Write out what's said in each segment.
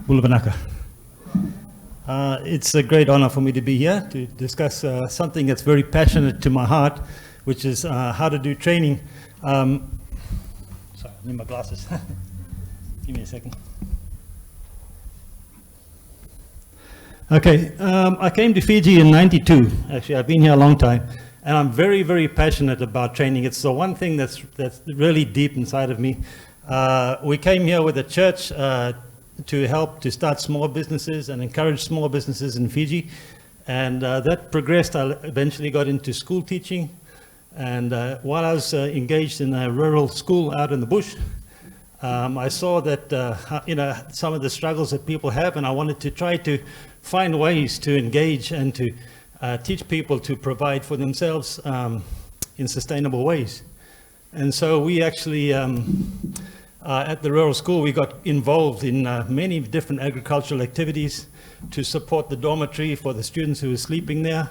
Bulavanaka. It's a great honor for me to be here to discuss something that's very passionate to my heart, which is how to do training. Sorry, I need my glasses. Give me a second. Okay, I came to Fiji in '92. Actually, I've been here a long time, and I'm very, very passionate about training. It's the one thing that's really deep inside of me. We came here with a church to help to start small businesses and encourage small businesses in Fiji, and that progressed. I eventually got into school teaching, and while I was engaged in a rural school out in the bush, I saw that some of the struggles that people have, and I wanted to try to find ways to engage and to teach people to provide for themselves in sustainable ways. And so we actually, at the rural school, we got involved in many different agricultural activities to support the dormitory for the students who were sleeping there.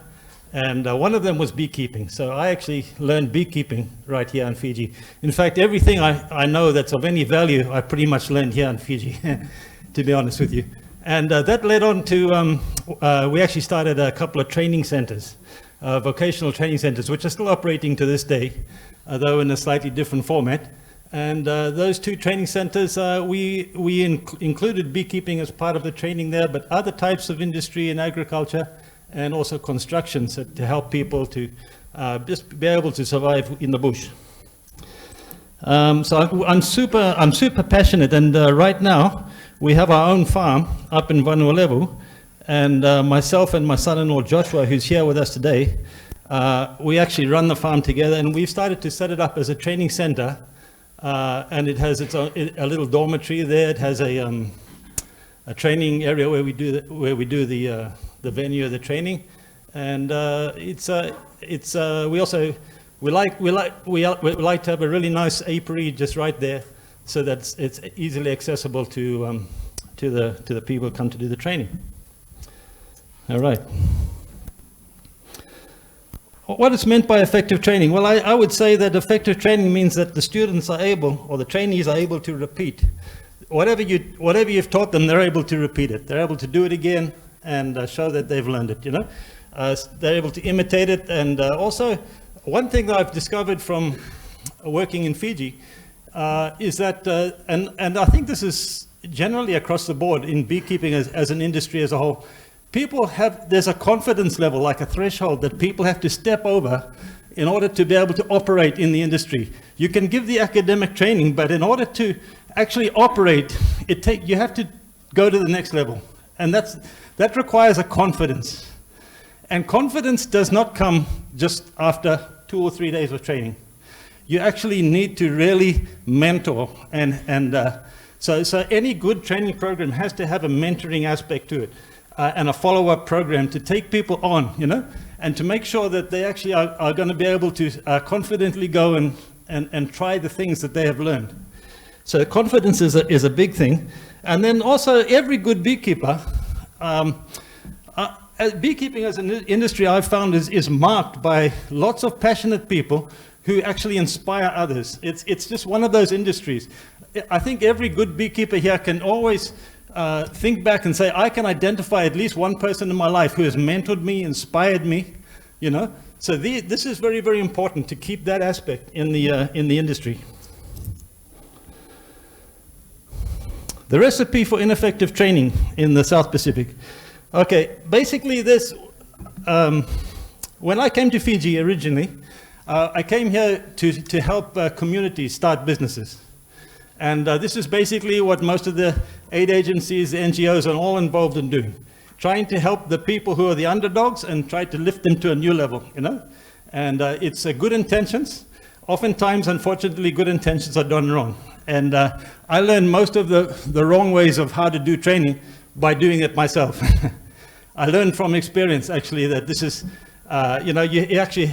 And one of them was beekeeping. So I actually learned beekeeping right here in Fiji. In fact, everything I know that's of any value, I pretty much learned here in Fiji, to be honest with you. And that led on to, we actually started a couple of training centers, vocational training centers, which are still operating to this day, though in a slightly different format. And those two training centers, we included beekeeping as part of the training there, but other types of industry and agriculture, and also construction, so to help people to just be able to survive in the bush. So I'm super passionate, and right now we have our own farm up in Vanua Levu, and myself and my son-in-law Joshua, who's here with us today, we actually run the farm together, and we've started to set it up as a training center, and it has its own, a little dormitory there. It has a training area where we do the venue of the training, and we like to have a really nice apiary just right there, so that it's easily accessible to the people who come to do the training. All right. What is meant by effective training? Well, I would say that effective training means that the students are able, or the trainees are able to repeat. Whatever you've taught them, they're able to repeat it. They're able to do it again and show that they've learned it, you know. They're able to imitate it. And also, one thing that I've discovered from working in Fiji is that, and I think this is generally across the board in beekeeping as an industry as a whole, there's a confidence level, like a threshold that people have to step over in order to be able to operate in the industry. You can give the academic training, but in order to actually operate, you have to go to the next level. And that requires a confidence. And confidence does not come just after 2 or 3 days of training. You actually need to really mentor, so any good training program has to have a mentoring aspect to it, and a follow-up program to take people on, you know, and to make sure that they actually are going to be able to confidently go and try the things that they have learned. So confidence is a big thing. And then also every good beekeeper, beekeeping as an industry I've found is marked by lots of passionate people who actually inspire others. It's just one of those industries. I think every good beekeeper here can always think back and say, I can identify at least one person in my life who has mentored me, inspired me, you know. So this is very, very important to keep that aspect in the industry. The recipe for ineffective training in the South Pacific. Okay, basically this, when I came to Fiji originally, I came here to help communities start businesses. And this is basically what most of the aid agencies, the NGOs are all involved in doing. Trying to help the people who are the underdogs and try to lift them to a new level, you know. And it's good intentions. Oftentimes, unfortunately, good intentions are done wrong. And I learned most of the wrong ways of how to do training by doing it myself. I learned from experience, actually, that this is, you actually,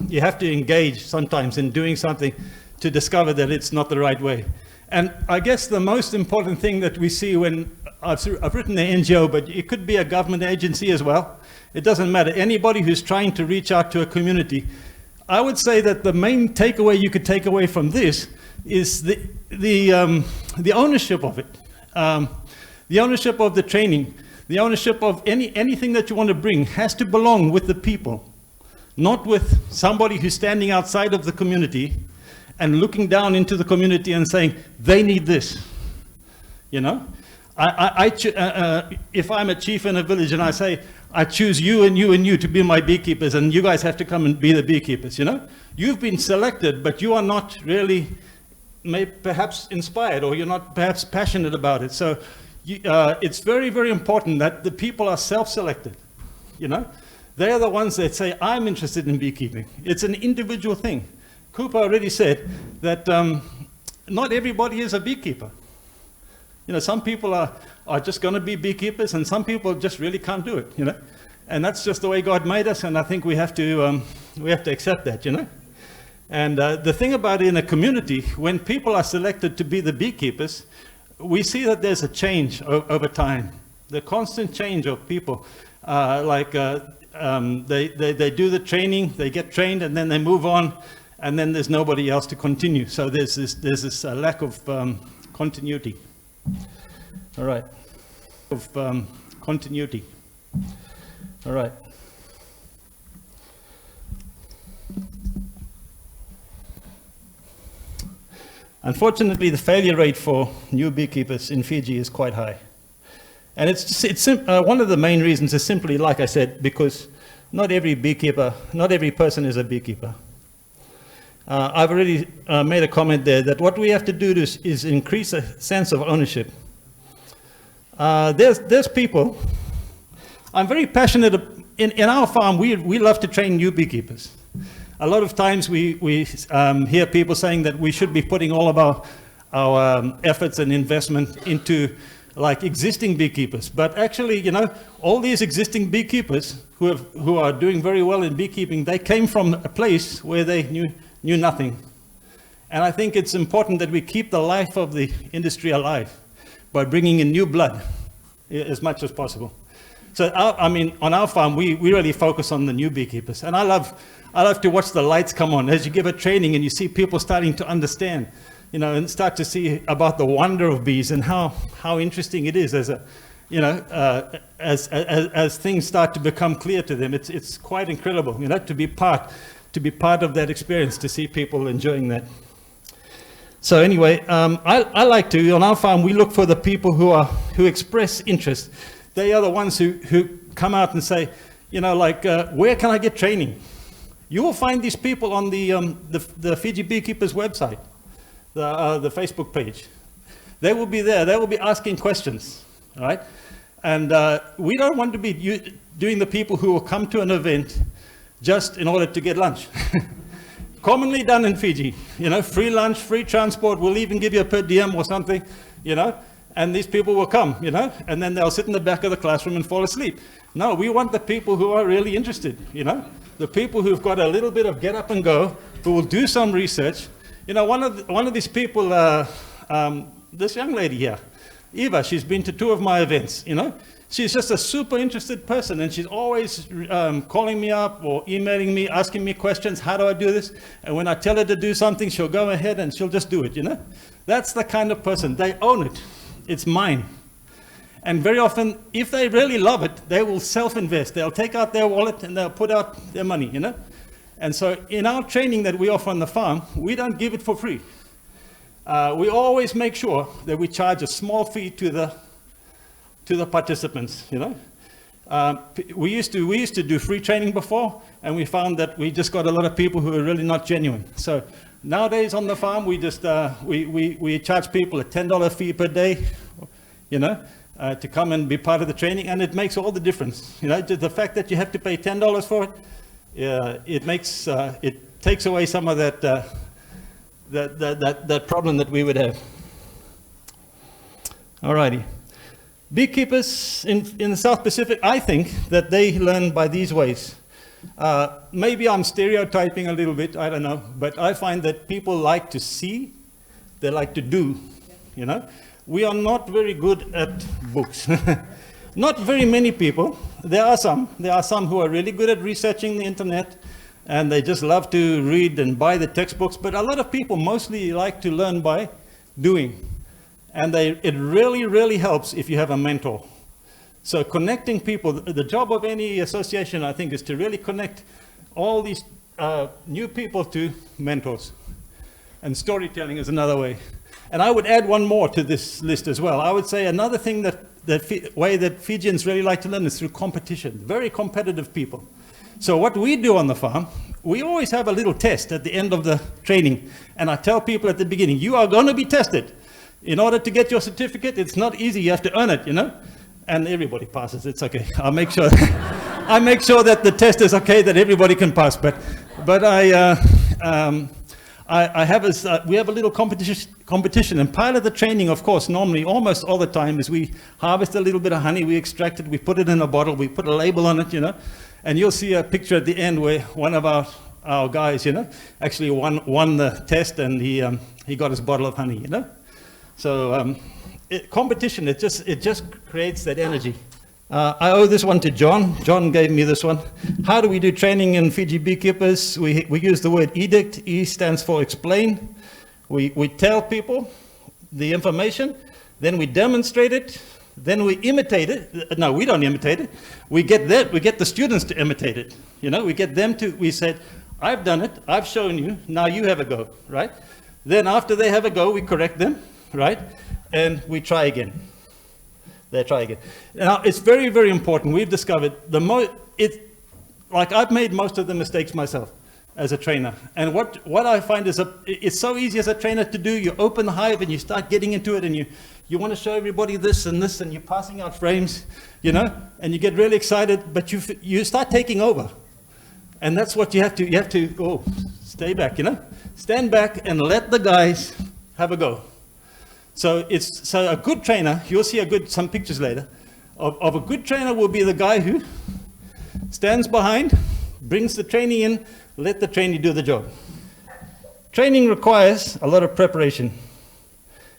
you have to engage sometimes in doing something to discover that it's not the right way. And I guess the most important thing that we see when, I've written the NGO, but it could be a government agency as well. It doesn't matter. Anybody who's trying to reach out to a community, I would say that the main takeaway you could take away from this is the ownership of it. The ownership of the training, the ownership of anything that you want to bring has to belong with the people, not with somebody who's standing outside of the community and looking down into the community and saying, they need this, you know? If I'm a chief in a village and I say, I choose you and you and you to be my beekeepers, and you guys have to come and be the beekeepers, you know? You've been selected, but you are not really perhaps inspired, or you're not perhaps passionate about it. So it's very, very important that the people are self-selected, you know? They are the ones that say, I'm interested in beekeeping. It's an individual thing. Cooper already said that not everybody is a beekeeper. You know, some people are just going to be beekeepers, and some people just really can't do it, you know? And that's just the way God made us, and I think we have to accept that, you know? And the thing about it in a community, when people are selected to be the beekeepers, we see that there's a change over time. The constant change of people, they do the training, they get trained, and then they move on, and then there's nobody else to continue. So there's this lack of continuity. All right. Of continuity. All right. Unfortunately, the failure rate for new beekeepers in Fiji is quite high. And one of the main reasons is simply, like I said, because not every person is a beekeeper. I've already made a comment there that what we have to do is increase a sense of ownership. There's people, I'm very passionate, in our farm, we love to train new beekeepers. A lot of times we hear people saying that we should be putting all of our efforts and investment into like existing beekeepers. But actually, you know, all these existing beekeepers who are doing very well in beekeeping, they came from a place where they knew nothing. And I think it's important that we keep the life of the industry alive by bringing in new blood as much as possible. So, on our farm, we really focus on the new beekeepers. And I love to watch the lights come on as you give a training and you see people starting to understand, you know, and start to see about the wonder of bees and how interesting it is as things start to become clear to them. It's quite incredible, you know, to be part of that experience, to see people enjoying that. So anyway, I like to, on our farm, we look for the people who express interest. They are the ones who come out and say, you know, like, where can I get training? You will find these people on the Fiji Beekeepers website, the Facebook page. They will be there. They will be asking questions, all right? And we don't want to be doing the people who will come to an event just in order to get lunch. Commonly done in Fiji, you know, free lunch, free transport, we'll even give you a per diem or something, you know, and these people will come, you know, and then they'll sit in the back of the classroom and fall asleep. No, we want the people who are really interested, you know, the people who've got a little bit of get up and go, who will do some research. You know, one of these people, this young lady here, Eva, she's been to 2 of my events, you know. She's just a super interested person, and she's always calling me up or emailing me, asking me questions. How do I do this? And when I tell her to do something, she'll go ahead and she'll just do it, you know? That's the kind of person. They own it. It's mine. And very often, if they really love it, they will self-invest. They'll take out their wallet and they'll put out their money, you know? And so in our training that we offer on the farm, we don't give it for free. We always make sure that we charge a small fee to the participants, you know. We used to do free training before, and we found that we just got a lot of people who are really not genuine. So nowadays on the farm, we just we charge people a $10 fee per day, you know, to come and be part of the training, and it makes all the difference. You know, the fact that you have to pay $10 for it, it takes away some of that problem that we would have. Alrighty. Beekeepers in the South Pacific, I think that they learn by these ways. Maybe I'm stereotyping a little bit, I don't know, but I find that people like to see, they like to do, you know. We are not very good at books. Not very many people. There are some who are really good at researching the internet, and they just love to read and buy the textbooks, but a lot of people mostly like to learn by doing. And it really, really helps if you have a mentor. So connecting people, the job of any association, I think, is to really connect all these new people to mentors. And storytelling is another way. And I would add one more to this list as well. I would say another thing way that Fijians really like to learn is through competition. Very competitive people. So what we do on the farm, we always have a little test at the end of the training. And I tell people at the beginning, you are going to be tested. In order to get your certificate, it's not easy. You have to earn it, you know. And everybody passes. It's okay. I'll make sure. I make sure that the test is okay, that everybody can pass. But we have a little competition, and part of the training, of course, normally almost all the time, is we harvest a little bit of honey, we extract it, we put it in a bottle, we put a label on it, you know, and you'll see a picture at the end where one of our guys, you know, actually won the test, and he got his bottle of honey, you know. So competition, it just creates that energy. I owe this one to John. John gave me this one. How do we do training in Fiji beekeepers? We use the word edict. E stands for explain. We tell people the information, then we demonstrate it, then we imitate it. No, we don't imitate it. We get the students to imitate it. You know, we said, I've done it, I've shown you, now you have a go, right? Then after they have a go, we correct them, right? And we try again. They try again. Now, it's very, very important. We've discovered like I've made most of the mistakes myself as a trainer. And what I find is it's so easy as a trainer to do. You open the hive and you start getting into it, and you want to show everybody this and this, and you're passing out frames, you know, and you get really excited, but you start taking over. And that's what you have to stay back, you know, stand back and let the guys have a go. So a good trainer, you'll see some pictures later, of a good trainer will be the guy who stands behind, brings the trainee in, let the trainee do the job. Training requires a lot of preparation,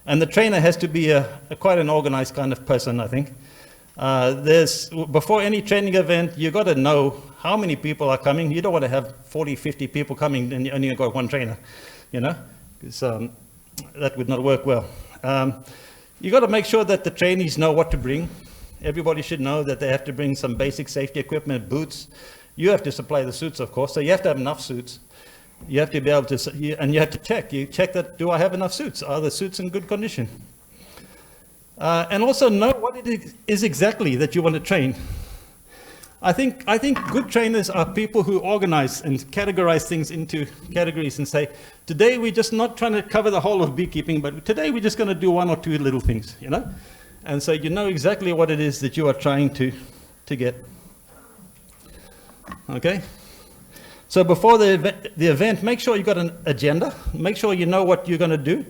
and the trainer has to be quite an organized kind of person, I think. Before any training event, you've got to know how many people are coming. You don't want to have 40, 50 people coming and you only got one trainer, you know, because that would not work well. You got to make sure that the trainees know what to bring. Everybody should know that they have to bring some basic safety equipment, boots. You have to supply the suits, of course, so you have to have enough suits. You have to be able to, and you have to check. You check that, do I have enough suits? Are the suits in good condition? And also know what it is exactly that you want to train. I think good trainers are people who organize and categorize things into categories and say, today we're just not trying to cover the whole of beekeeping, but today we're just going to do one or two little things, you know? And so you know exactly what it is that you are trying to get. Okay? So before the event, make sure you've got an agenda. Make sure you know what you're going to do.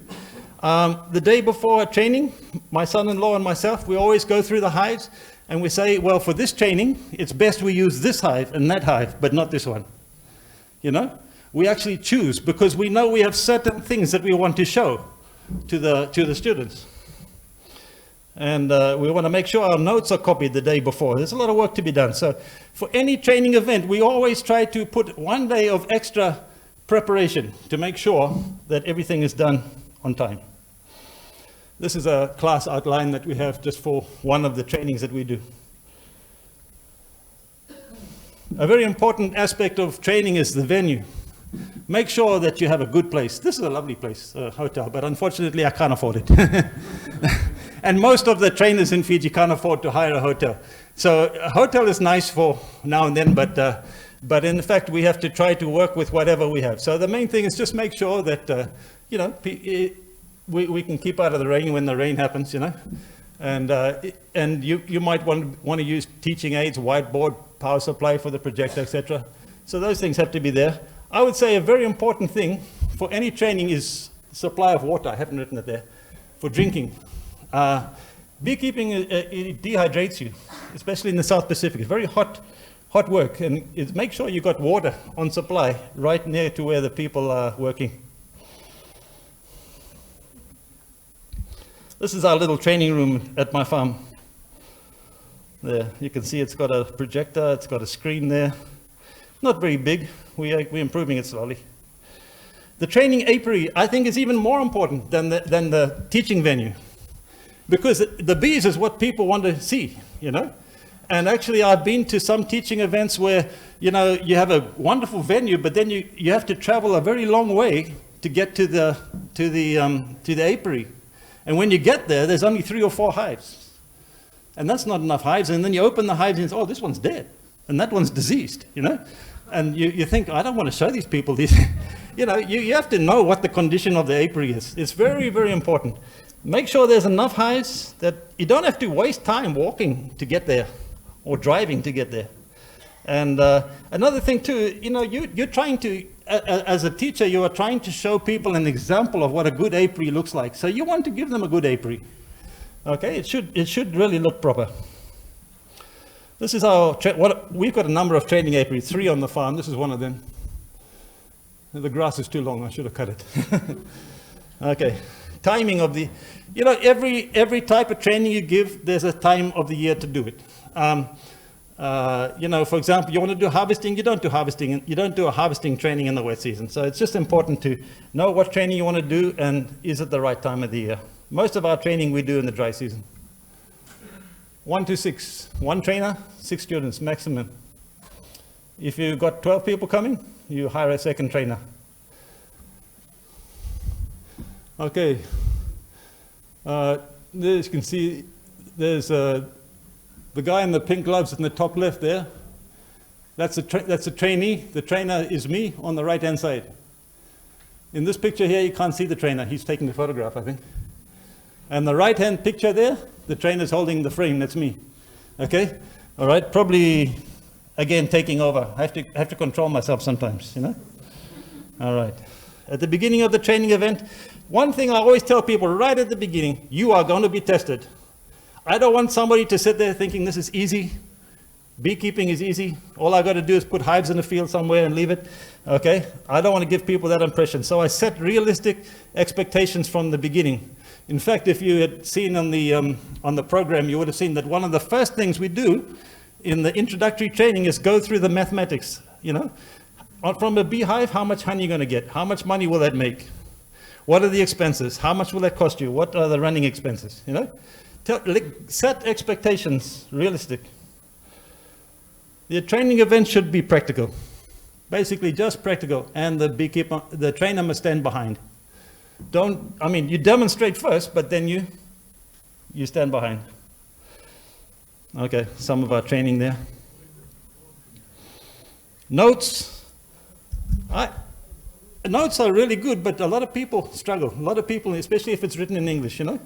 The day before training, my son-in-law and myself, we always go through the hives. And we say, well, for this training, it's best we use this hive and that hive, but not this one. You know, we actually choose because we know we have certain things that we want to show to the students. And we want to make sure our notes are copied the day before. There's a lot of work to be done. So for any training event, we always try to put one day of extra preparation to make sure that everything is done on time. This is a class outline that we have just for one of the trainings that we do. A very important aspect of training is the venue. Make sure that you have a good place. This is a lovely place, a hotel, but unfortunately I can't afford it. And most of the trainers in Fiji can't afford to hire a hotel. So a hotel is nice for now and then, but in fact we have to try to work with whatever we have. So the main thing is just make sure that, you know, we can keep out of the rain when the rain happens, you know, and you might want to use teaching aids, whiteboard, power supply for the projector, etc. So those things have to be there. I would say a very important thing for any training is supply of water. I haven't written it there. For drinking, beekeeping it dehydrates you, especially in the South Pacific. It's very hot work, and make sure you got water on supply right near to where the people are working. This is our little training room at my farm. There, you can see it's got a projector, it's got a screen there. Not very big, we're improving it slowly. The training apiary, I think, is even more important than the teaching venue. because the bees is what people want to see, you know. And actually, I've been to some teaching events where, you know, you have a wonderful venue, but then you have to travel a very long way to get to the apiary. And when you get there, there's only 3 or 4 hives. And that's not enough hives. And then you open the hives and it's, oh, this one's dead. And that one's diseased, you know. And you think, I don't want to show these people this. You know, you have to know what the condition of the apiary is. It's very, very important. Make sure there's enough hives that you don't have to waste time walking to get there or driving to get there. And another thing too, you know, you're trying to, as a teacher, you are trying to show people an example of what a good apiary looks like. So you want to give them a good apiary. Okay, it should really look proper. This is our, we've got a number of training apiaries, 3 on the farm. This is one of them. The grass is too long, I should have cut it. Okay, timing of the, you know, every type of training you give, there's a time of the year to do it. You know, for example, you want to do harvesting, you don't do harvesting, you don't do a harvesting training in the wet season. So it's just important to know what training you want to do and is it the right time of the year. Most of our training we do in the dry season. 1 to 6, 1 trainer, 6 students maximum. If you've got 12 people coming, you hire a second trainer. Okay, there you can see there's the guy in the pink gloves in the top left there. That's a trainee. The trainer is me on the right hand side. In this picture here, you can't see the trainer. He's taking the photograph, I think. And the right hand picture there, the trainer's holding the frame. That's me. Okay, all right. Probably again taking over. I have to control myself sometimes, you know. All right. At the beginning of the training event, one thing I always tell people right at the beginning: you are going to be tested. I don't want somebody to sit there thinking this is easy. Beekeeping is easy. All I got to do is put hives in the field somewhere and leave it. Okay? I don't want to give people that impression. So I set realistic expectations from the beginning. In fact, if you had seen on the program, you would have seen that one of the first things we do in the introductory training is go through the mathematics. You know, from a beehive, how much honey are you going to get? How much money will that make? What are the expenses? How much will that cost you? What are the running expenses? You know? Set expectations realistic. The training event should be practical, basically just practical, and the trainer must stand behind. You demonstrate first, but then you stand behind. Okay, some of our training there. Notes. Notes are really good, but a lot of people struggle. A lot of people, especially if it's written in English, you know.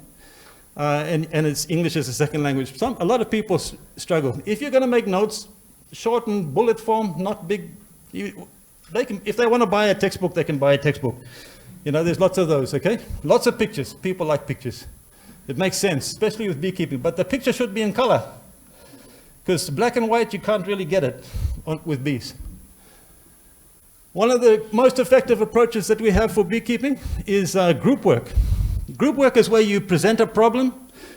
And it's English as a second language. A lot of people struggle. If you're going to make notes, shorten, bullet form, not big. If they want to buy a textbook, they can buy a textbook. You know, there's lots of those, okay? Lots of pictures. People like pictures. It makes sense, especially with beekeeping. But the picture should be in color. Because black and white, you can't really get it with bees. One of the most effective approaches that we have for beekeeping is group work. Group work is where you present a problem,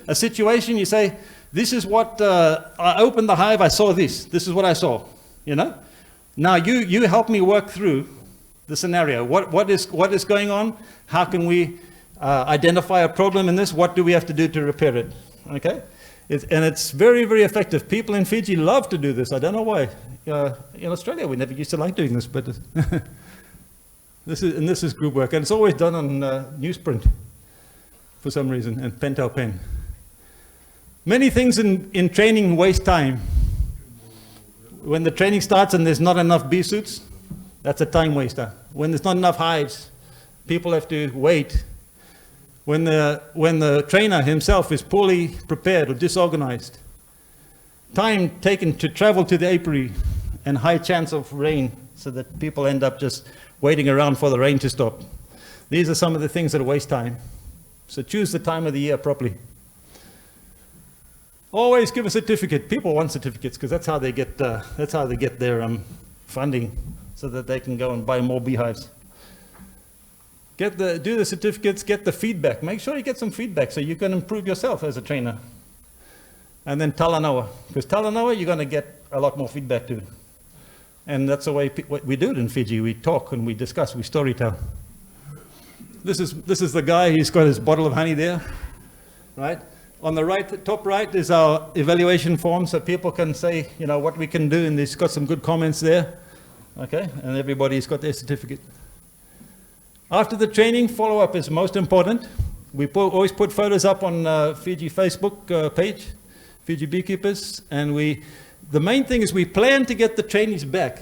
a situation, you say, this is what, I opened the hive, I saw this. This is what I saw, you know? Now you help me work through the scenario. What is going on? How can we identify a problem in this? What do we have to do to repair it? Okay? And it's very, very effective. People in Fiji love to do this. I don't know why. In Australia, we never used to like doing this, but this is group work. And it's always done on newsprint for some reason, and Pentel pen. Many things in training waste time. When the training starts and there's not enough bee suits, that's a time waster. When there's not enough hives, people have to wait. When the trainer himself is poorly prepared or disorganized, time taken to travel to the apiary and high chance of rain so that people end up just waiting around for the rain to stop. These are some of the things that waste time. So choose the time of the year properly. Always give a certificate. People want certificates because that's how they get their funding, so that they can go and buy more beehives. Do the certificates, get the feedback. Make sure you get some feedback so you can improve yourself as a trainer. And then Talanoa, because Talanoa you're going to get a lot more feedback too. And that's the way we do it in Fiji. We talk and we discuss, we storytell. This is the guy, he's got his bottle of honey there, right? On the right, top right, is our evaluation form, so people can say, you know, what we can do, and there's got some good comments there. Okay, and everybody's got their certificate. After the training, follow-up is most important. We always put photos up on Fiji Facebook page, Fiji Beekeepers, and the main thing is we plan to get the trainees back.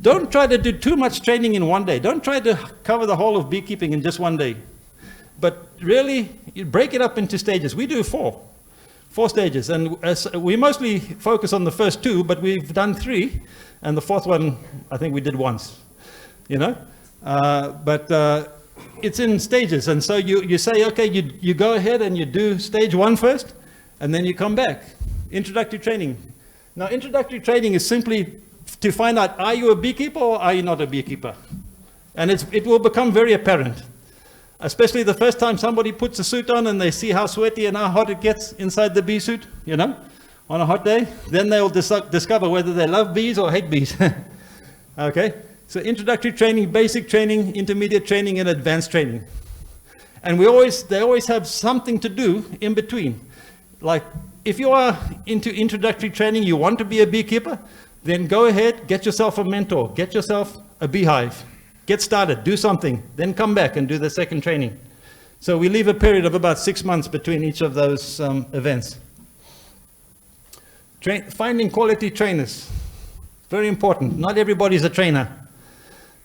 Don't try to do too much training in one day. Don't try to cover the whole of beekeeping in just one day. But really, you break it up into stages. We do four stages, and we mostly focus on the first two, but we've done three, and the fourth one, I think we did once, you know? But it's in stages, and so you say, okay, you go ahead and you do stage one first, and then you come back. Introductory training. Now, introductory training is simply to find out, are you a beekeeper or are you not a beekeeper? And it will become very apparent, especially the first time somebody puts a suit on and they see how sweaty and how hot it gets inside the bee suit, you know, on a hot day. Then they'll discover whether they love bees or hate bees. Okay, so introductory training, basic training, intermediate training, and advanced training. And they always have something to do in between. Like, if you are into introductory training, you want to be a beekeeper, then go ahead, get yourself a mentor, get yourself a beehive, get started, do something, then come back and do the second training. So we leave a period of about 6 months between each of those events. Finding quality trainers, very important. Not everybody's a trainer.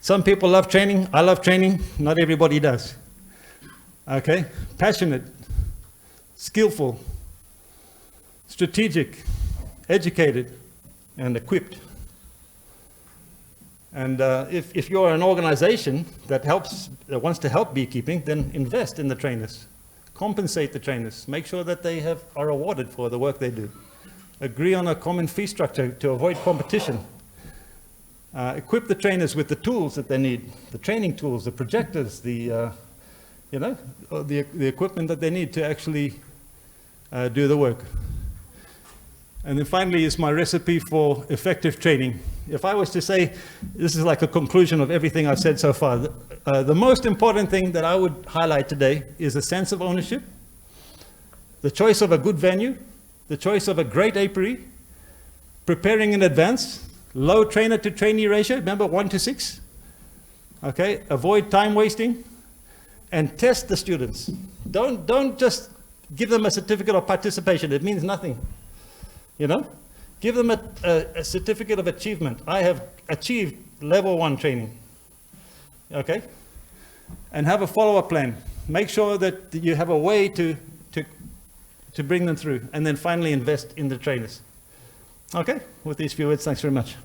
Some people love training, I love training, not everybody does. Okay, passionate, skillful, strategic, educated, and equipped. And if you're an organization that wants to help beekeeping, then invest in the trainers. Compensate the trainers. Make sure that they are awarded for the work they do. Agree on a common fee structure to avoid competition. Equip the trainers with the tools that they need, the training tools, the projectors, the equipment that they need to actually do the work. And then finally is my recipe for effective training. If I was to say, this is like a conclusion of everything I've said so far, the most important thing that I would highlight today is a sense of ownership, the choice of a good venue, the choice of a great apiary, preparing in advance, low trainer to trainee ratio, remember 1:6? Okay, avoid time wasting, and test the students. Don't just give them a certificate of participation, it means nothing. You know, give them a certificate of achievement. I have achieved level 1 training. Okay, and have a follow-up plan. Make sure that you have a way to bring them through, and then finally invest in the trainers. Okay, with these few words, thanks very much.